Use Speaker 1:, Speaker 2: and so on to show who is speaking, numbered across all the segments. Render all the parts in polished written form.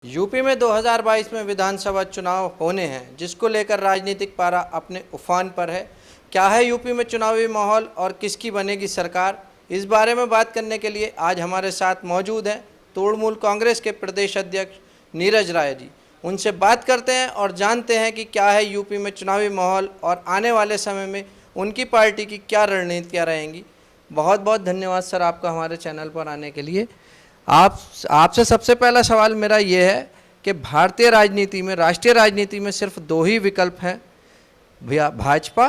Speaker 1: UP में 2022 में विधानसभा चुनाव होने हैं, जिसको लेकर राजनीतिक पारा अपने उफान पर है। क्या है यूपी में चुनावी माहौल और किसकी बनेगी सरकार, इस बारे में बात करने के लिए आज हमारे साथ मौजूद हैं तृणमूल कांग्रेस के प्रदेश अध्यक्ष नीरज राय जी। उनसे बात करते हैं और जानते हैं कि क्या है यूपी में चुनावी माहौल और आने वाले समय में उनकी पार्टी की क्या रणनीतियाँ रहेंगी। बहुत बहुत धन्यवाद सर आपका हमारे चैनल पर आने के लिए। आपसे सबसे पहला सवाल मेरा ये है कि भारतीय राजनीति में, राष्ट्रीय राजनीति में सिर्फ दो ही विकल्प हैं, भाजपा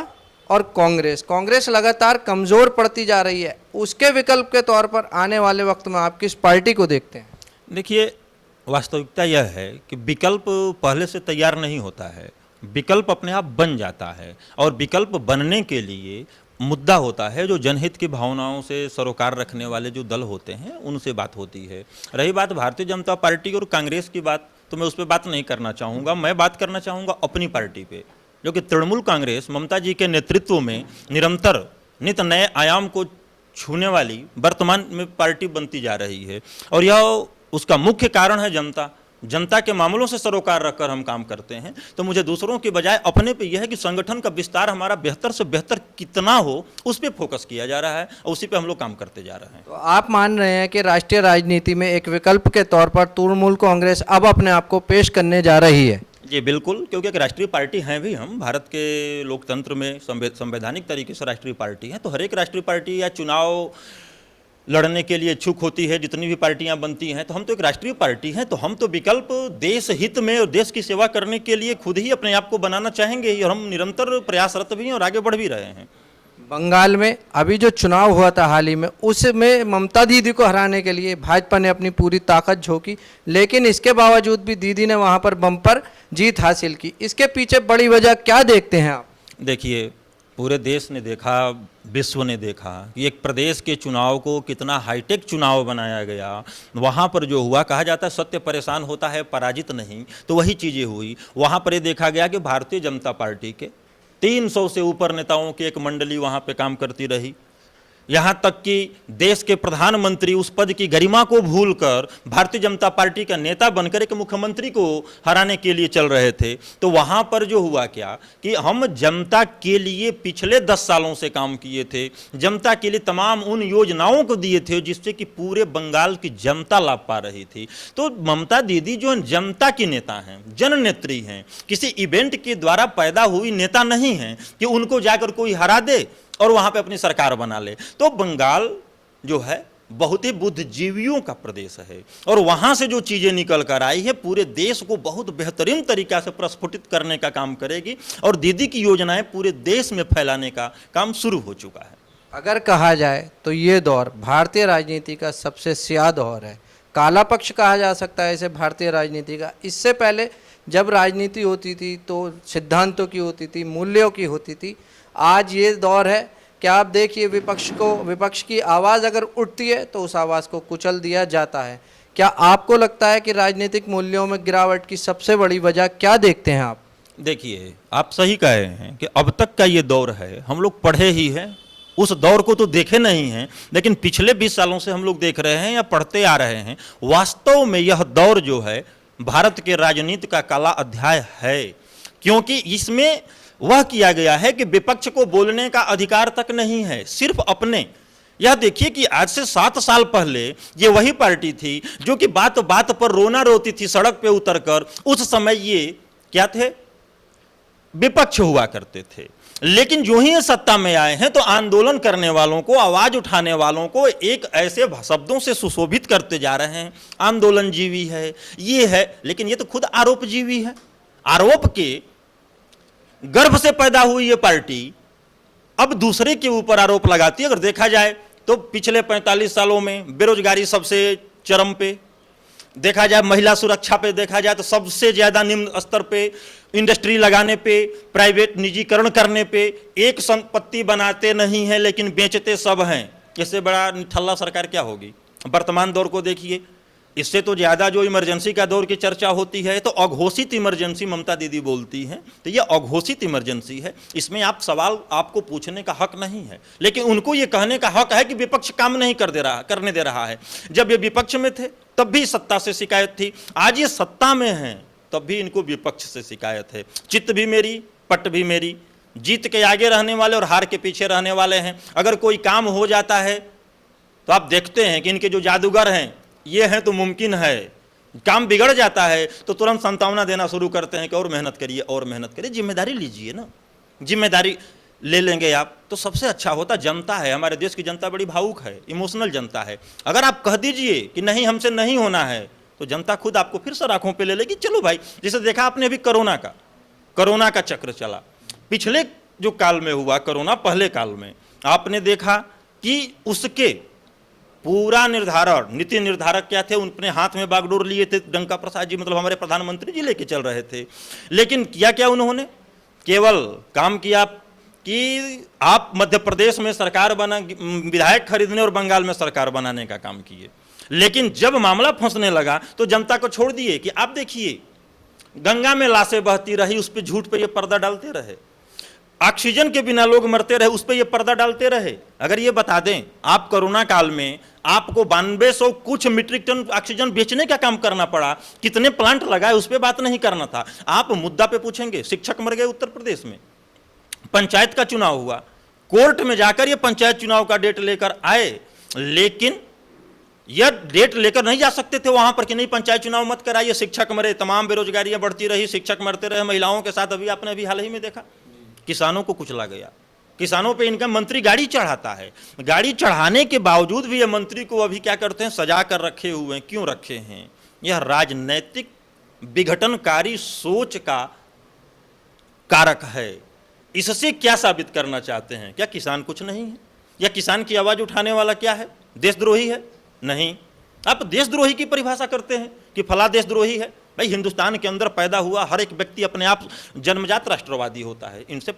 Speaker 1: और कांग्रेस। कांग्रेस लगातार कमज़ोर पड़ती जा रही है, उसके विकल्प के तौर पर आने वाले वक्त में आप किस पार्टी को देखते हैं?
Speaker 2: देखिए, वास्तविकता यह है कि विकल्प पहले से तैयार नहीं होता है, विकल्प अपने आप बन जाता है। और विकल्प बनने के लिए मुद्दा होता है जो जनहित की भावनाओं से सरोकार रखने वाले जो दल होते हैं उनसे बात होती है। रही बात भारतीय जनता पार्टी और कांग्रेस की बात, तो मैं उस पर बात नहीं करना चाहूँगा। मैं बात करना चाहूँगा अपनी पार्टी पे, जो कि तृणमूल कांग्रेस ममता जी के नेतृत्व में निरंतर नित नए आयाम को छूने वाली वर्तमान में पार्टी बनती जा रही है। और यह उसका मुख्य कारण है जनता के मामलों से सरोकार रखकर हम काम करते हैं। तो मुझे दूसरों की बजाय अपने पे यह है कि संगठन का विस्तार हमारा बेहतर से बेहतर कितना हो उस पर फोकस किया जा रहा है और उसी पे हम लोग काम करते जा रहे हैं।
Speaker 1: तो आप मान रहे हैं कि राष्ट्रीय राजनीति में एक विकल्प के तौर पर तृणमूल कांग्रेस अब अपने आप को पेश करने जा रही है?
Speaker 2: जी बिल्कुल, क्योंकि एक राष्ट्रीय पार्टी हैं भी हम, भारत के लोकतंत्र में संवैधानिक तरीके से राष्ट्रीय पार्टी है। तो हर एक राष्ट्रीय पार्टी या चुनाव लड़ने के लिए इच्छुक होती है, जितनी भी पार्टियां बनती हैं। तो हम तो एक राष्ट्रीय पार्टी हैं, तो हम तो विकल्प देश हित में और देश की सेवा करने के लिए खुद ही अपने आप को बनाना चाहेंगे ही, और हम निरंतर प्रयासरत भी हैं और आगे बढ़ भी रहे हैं।
Speaker 1: बंगाल में अभी जो चुनाव हुआ था हाल ही में, उसमें ममता दीदी को हराने के लिए भाजपा ने अपनी पूरी ताकत झोंकी, लेकिन इसके बावजूद भी दीदी ने वहां पर बम्पर जीत हासिल की। इसके पीछे बड़ी वजह क्या देखते हैं आप?
Speaker 2: देखिए, पूरे देश ने देखा, विश्व ने देखा कि एक प्रदेश के चुनाव को कितना हाईटेक चुनाव बनाया गया। वहाँ पर जो हुआ, कहा जाता है सत्य परेशान होता है पराजित नहीं, तो वही चीज़ें हुई। वहाँ पर ये देखा गया कि भारतीय जनता पार्टी के 300 से ऊपर नेताओं की एक मंडली वहाँ पे काम करती रही। यहाँ तक कि देश के प्रधानमंत्री उस पद की गरिमा को भूलकर भारतीय जनता पार्टी का नेता बनकर एक मुख्यमंत्री को हराने के लिए चल रहे थे। तो वहाँ पर जो हुआ क्या कि हम जनता के लिए पिछले 10 सालों से काम किए थे, जनता के लिए तमाम उन योजनाओं को दिए थे जिससे कि पूरे बंगाल की जनता लाभ पा रही थी। तो ममता दीदी जो जनता की नेता हैं, जननेत्री हैं, किसी इवेंट के द्वारा पैदा हुई नेता नहीं हैं कि उनको जाकर कोई हरा दे और वहां पे अपनी सरकार बना ले। तो बंगाल जो है बहुत ही बुद्धिजीवियों का प्रदेश है, और वहां से जो चीजें निकल कर आई है पूरे देश को बहुत बेहतरीन तरीका से प्रस्फुटित करने का काम करेगी, और दीदी की योजनाएं पूरे देश में फैलाने का काम शुरू हो चुका है।
Speaker 1: अगर कहा जाए तो ये दौर भारतीय राजनीति का सबसे स्याह दौर है, काला पक्ष कहा जा सकता है इसे भारतीय राजनीति का। इससे पहले जब राजनीति होती थी तो सिद्धांतों की होती थी, मूल्यों की होती थी। आज ये दौर है कि आप देखिए विपक्ष की आवाज़ अगर उठती है तो उस आवाज़ को कुचल दिया जाता है। क्या आपको लगता है कि राजनीतिक मूल्यों में गिरावट की सबसे बड़ी वजह क्या देखते हैं आप?
Speaker 2: देखिए, आप सही कहे हैं कि अब तक का ये दौर है, हम लोग पढ़े ही हैं, उस दौर को तो देखे नहीं हैं, लेकिन पिछले 20 सालों से हम लोग देख रहे हैं या पढ़ते आ रहे हैं। वास्तव में यह दौर जो है भारत के राजनीति का काला अध्याय है, क्योंकि इसमें वह किया गया है कि विपक्ष को बोलने का अधिकार तक नहीं है, सिर्फ अपने। यह देखिए कि आज से 7 साल पहले ये वही पार्टी थी जो कि बात बात पर रोना रोती थी सड़क पे उतरकर। उस समय ये क्या थे? विपक्ष हुआ करते थे। लेकिन जो ही ये सत्ता में आए हैं तो आंदोलन करने वालों को, आवाज उठाने वालों को एक ऐसे शब्दों से सुशोभित करते जा रहे हैं, आंदोलन जीवी है, ये है। लेकिन ये तो खुद आरोप जीवी है। आरोप के गर्भ से पैदा हुई ये पार्टी अब दूसरे के ऊपर आरोप लगाती है। अगर देखा जाए तो पिछले 45 सालों में बेरोजगारी सबसे चरम पे, देखा जाए महिला सुरक्षा पे देखा जाए तो सबसे ज्यादा निम्न स्तर पे, इंडस्ट्री लगाने पे, प्राइवेट निजीकरण करने पे, एक संपत्ति बनाते नहीं है लेकिन बेचते सब हैं। इससे बड़ा निठल्ला सरकार क्या होगी? वर्तमान दौर को देखिए, इससे तो ज़्यादा जो इमरजेंसी का दौर की चर्चा होती है तो अघोषित इमरजेंसी ममता दीदी बोलती हैं, तो ये अघोषित इमरजेंसी है, इसमें आप सवाल आपको पूछने का हक नहीं है, लेकिन उनको ये कहने का हक है कि विपक्ष काम नहीं करने दे रहा है। जब ये विपक्ष में थे तब भी सत्ता से शिकायत थी, आज ये सत्ता में हैं तब भी इनको विपक्ष से शिकायत है। चित्त भी मेरी पट भी मेरी, जीत के आगे रहने वाले और हार के पीछे रहने वाले हैं। अगर कोई काम हो जाता है तो आप देखते हैं कि इनके जो जादूगर हैं ये हैं तो मुमकिन है, काम बिगड़ जाता है तो तुरंत संतावना देना शुरू करते हैं कि और मेहनत करिए और मेहनत करिए। जिम्मेदारी लीजिए ना, जिम्मेदारी ले लेंगे आप तो सबसे अच्छा होता। जनता है, हमारे देश की जनता बड़ी भावुक है, इमोशनल जनता है। अगर आप कह दीजिए कि नहीं हमसे नहीं होना है तो जनता खुद आपको फिर से आंखों पे ले लेगी। चलो भाई, जैसे देखा आपने अभी कोरोना का चक्र चला, पिछले जो काल में हुआ कोरोना, पहले काल में आपने देखा कि उसके पूरा निर्धारण, नीति निर्धारक क्या थे, उनके हाथ में बागडोर लिए थे डंका प्रसाद जी, मतलब हमारे प्रधानमंत्री जी लेके चल रहे थे। लेकिन किया क्या उन्होंने, केवल काम किया कि आप मध्य प्रदेश में सरकार बना, विधायक खरीदने और बंगाल में सरकार बनाने का काम किए। लेकिन जब मामला फंसने लगा तो जनता को छोड़ दिए कि आप देखिए गंगा में लाशें बहती रही, उस पर झूठ पे ये पर्दा डालते रहे, ऑक्सीजन के बिना लोग मरते रहे, उस पर ये पर्दा डालते रहे। अगर ये बता दें आप कोरोना काल में आपको 9200 कुछ मीट्रिक टन ऑक्सीजन बेचने का काम करना पड़ा, कितने प्लांट लगाए उस पर बात नहीं करना था। आप मुद्दा पे पूछेंगे, शिक्षक मर गए उत्तर प्रदेश में, पंचायत का चुनाव हुआ, कोर्ट में जाकर ये पंचायत चुनाव का डेट लेकर आए, लेकिन यह डेट लेकर नहीं जा सकते थे वहां पर कि नहीं पंचायत चुनाव मत कराइए। शिक्षक मरे, तमाम बेरोजगारियां बढ़ती रही, शिक्षक मरते रहे, महिलाओं के साथ अभी आपने अभी हाल ही में देखा किसानों को कुचला गया। किसानों पे इनका मंत्री गाड़ी चढ़ाता है, गाड़ी चढ़ाने के बावजूद भी ये मंत्री को अभी क्या करते हैं, सजा कर रखे हुए हैं। क्यों रखे हैं? यह राजनैतिक विघटनकारी सोच का कारक है। इससे क्या साबित करना चाहते हैं? क्या किसान कुछ नहीं है? या किसान की आवाज उठाने वाला क्या है, देशद्रोही है? नहीं, आप देशद्रोही की परिभाषा करते हैं कि फला देशद्रोही है। भाई हिंदुस्तान के अंदर पैदा हुआ हर एक व्यक्ति अपने आप जन्मजात राष्ट्रवादी होता है, इनसे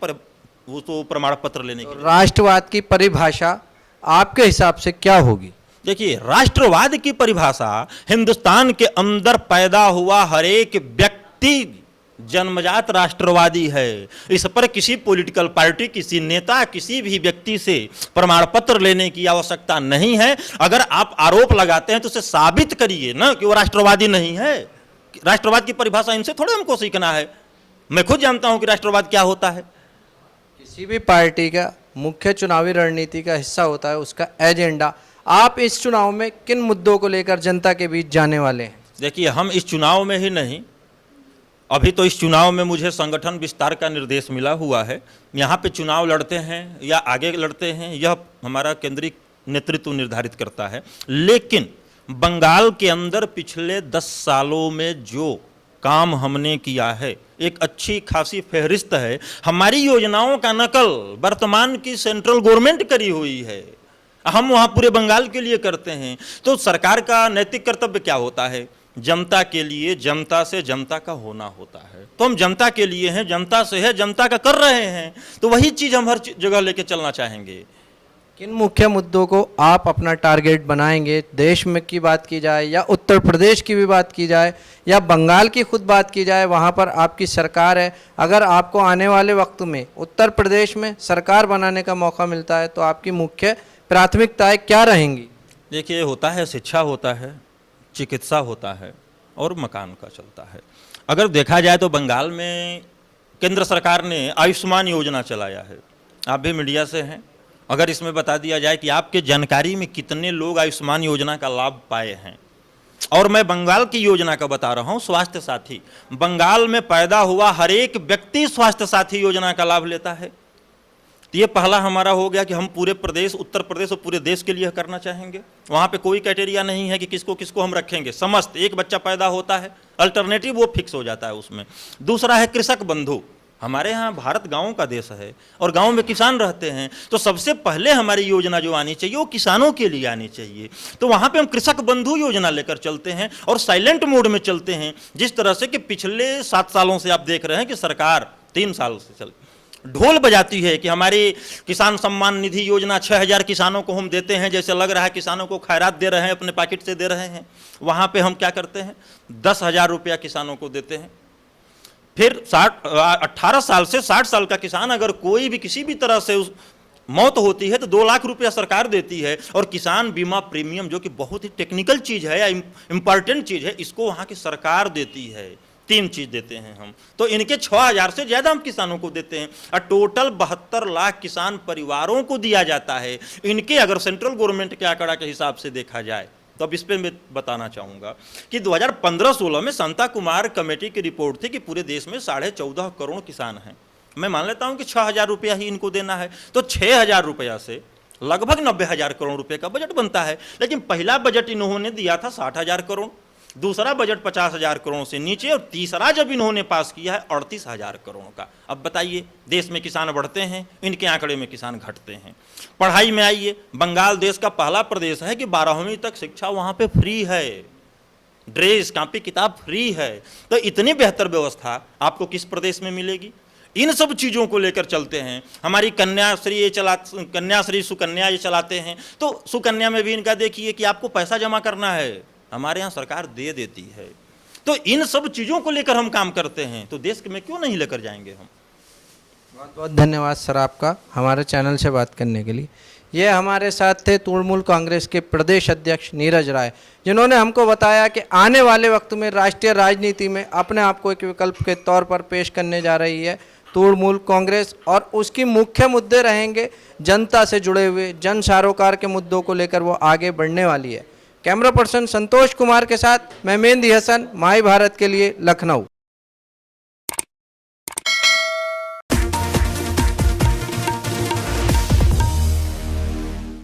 Speaker 2: वो तो प्रमाण पत्र लेने की।
Speaker 1: राष्ट्रवाद की परिभाषा आपके हिसाब से क्या होगी?
Speaker 2: देखिए, राष्ट्रवाद की परिभाषा हिंदुस्तान के अंदर पैदा हुआ हर एक व्यक्ति जन्मजात राष्ट्रवादी है। इस पर किसी पॉलिटिकल पार्टी, किसी नेता, किसी भी व्यक्ति से प्रमाण पत्र लेने की आवश्यकता नहीं है। अगर आप आरोप लगाते हैं तो उसे साबित करिए ना कि वो राष्ट्रवादी नहीं है। राष्ट्रवाद की परिभाषा इनसे थोड़ा हमको सीखना है, मैं खुद जानता हूं कि राष्ट्रवाद क्या होता है।
Speaker 1: किसी भी पार्टी का मुख्य चुनावी रणनीति का हिस्सा होता है उसका एजेंडा। आप इस चुनाव में किन मुद्दों को लेकर जनता के बीच जाने वाले हैं?
Speaker 2: देखिए, हम इस चुनाव में ही नहीं, अभी तो इस चुनाव में मुझे संगठन विस्तार का निर्देश मिला हुआ है। यहाँ पे चुनाव लड़ते हैं या आगे लड़ते हैं यह हमारा केंद्रीय नेतृत्व निर्धारित करता है। लेकिन बंगाल के अंदर पिछले 10 सालों में जो काम हमने किया है, एक अच्छी खासी फहरिस्त है। हमारी योजनाओं का नकल वर्तमान की सेंट्रल गवर्नमेंट करी हुई है, हम वहाँ पूरे बंगाल के लिए करते हैं। तो सरकार का नैतिक कर्तव्य क्या होता है? जनता के लिए, जनता से जनता का होना होता है। तो हम जनता के लिए हैं, जनता से है, जनता का कर रहे हैं, तो वही चीज़ हम हर जगह लेके चलना चाहेंगे।
Speaker 1: किन मुख्य मुद्दों को आप अपना टारगेट बनाएंगे? देश में की बात की जाए या उत्तर प्रदेश की भी बात की जाए या बंगाल की खुद बात की जाए, वहाँ पर आपकी सरकार है। अगर आपको आने वाले वक्त में उत्तर प्रदेश में सरकार बनाने का मौका मिलता है तो आपकी मुख्य प्राथमिकताएं क्या रहेंगी?
Speaker 2: देखिए, होता है शिक्षा होता है, चिकित्सा होता है और मकान का चलता है। अगर देखा जाए तो बंगाल में केंद्र सरकार ने आयुष्मान योजना चलाया है, आप भी मीडिया से हैं। अगर इसमें बता दिया जाए कि आपके जानकारी में कितने लोग आयुष्मान योजना का लाभ पाए हैं, और मैं बंगाल की योजना का बता रहा हूँ, स्वास्थ्य साथी। बंगाल में पैदा हुआ हर एक व्यक्ति स्वास्थ्य साथी योजना का लाभ लेता है। तो ये पहला हमारा हो गया कि हम पूरे प्रदेश, उत्तर प्रदेश और पूरे देश के लिए करना चाहेंगे। वहाँ पे कोई क्राइटेरिया नहीं है कि किसको किसको हम रखेंगे, समस्त एक बच्चा पैदा होता है, अल्टरनेटिव वो फिक्स हो जाता है उसमें। दूसरा है कृषक बंधु। हमारे यहाँ भारत गाँव का देश है और गाँव में किसान रहते हैं, तो सबसे पहले हमारी योजना जो आनी चाहिए वो किसानों के लिए आनी चाहिए। तो वहाँ पे हम कृषक बंधु योजना लेकर चलते हैं और साइलेंट मोड में चलते हैं। जिस तरह से कि पिछले 7 सालों से आप देख रहे हैं कि सरकार 3 साल से ढोल बजाती है कि हमारी किसान सम्मान निधि योजना 6,000 किसानों को हम देते हैं, जैसे लग रहा है किसानों को खैरात दे रहे हैं, अपने पॉकेट से दे रहे हैं। वहाँ पे हम क्या करते हैं, 10,000 रुपया किसानों को देते हैं। फिर 18 साल से 60 साल का किसान अगर कोई भी किसी भी तरह से मौत होती है तो 2 लाख रुपया सरकार देती है। और किसान बीमा प्रीमियम, जो कि बहुत ही टेक्निकल चीज़ है या इम्पॉर्टेंट चीज़ है, इसको वहाँ की सरकार देती है। 3 चीज़ देते हैं हम, तो इनके 6,000 से ज़्यादा हम किसानों को देते हैं। और टोटल 72 लाख किसान परिवारों को दिया जाता है। इनके अगर सेंट्रल गवर्नमेंट के आंकड़ा के हिसाब से देखा जाए तो अब इस पर मैं बताना चाहूँगा कि 2015-16 में संता कुमार कमेटी की रिपोर्ट थी कि पूरे देश में 14.5 करोड़ किसान हैं। मैं मान लेता हूं कि 6,000 रुपया ही इनको देना है, तो 6,000 रुपया से लगभग 90,000 करोड़ रुपए का बजट बनता है। लेकिन पहला बजट इन्होंने दिया था 60,000 करोड़, दूसरा बजट 50,000 करोड़ से नीचे, और तीसरा जब इन्होंने पास किया है 38,000 करोड़ का। अब बताइए, देश में किसान बढ़ते हैं, इनके आंकड़े में किसान घटते हैं। पढ़ाई में आइए, बंगाल देश का पहला प्रदेश है कि 12वीं तक शिक्षा वहाँ पे फ्री है, ड्रेस कॉपी किताब फ्री है। तो इतनी बेहतर व्यवस्था आपको किस प्रदेश में मिलेगी? इन सब चीज़ों को लेकर चलते हैं। हमारी कन्याश्री सुकन्या ये चलाते हैं, तो सुकन्या में भी इनका देखिए कि आपको पैसा जमा करना है, हमारे यहाँ सरकार दे देती है। तो इन सब चीज़ों को लेकर हम काम करते हैं, तो देश में क्यों नहीं लेकर जाएंगे हम।
Speaker 1: बहुत बहुत धन्यवाद सर आपका हमारे चैनल से बात करने के लिए। ये हमारे साथ थे तृणमूल कांग्रेस के प्रदेश अध्यक्ष नीरज राय, जिन्होंने हमको बताया कि आने वाले वक्त में राष्ट्रीय राजनीति में अपने आप को एक विकल्प के तौर पर पेश करने जा रही है तृणमूल कांग्रेस, और उसकी मुख्य मुद्दे रहेंगे जनता से जुड़े हुए, जन सरोकार के मुद्दों को लेकर वो आगे बढ़ने वाली है। कैमरा पर्सन संतोष कुमार के साथ मैं मेहंदी हसन, माई भारत के लिए, लखनऊ।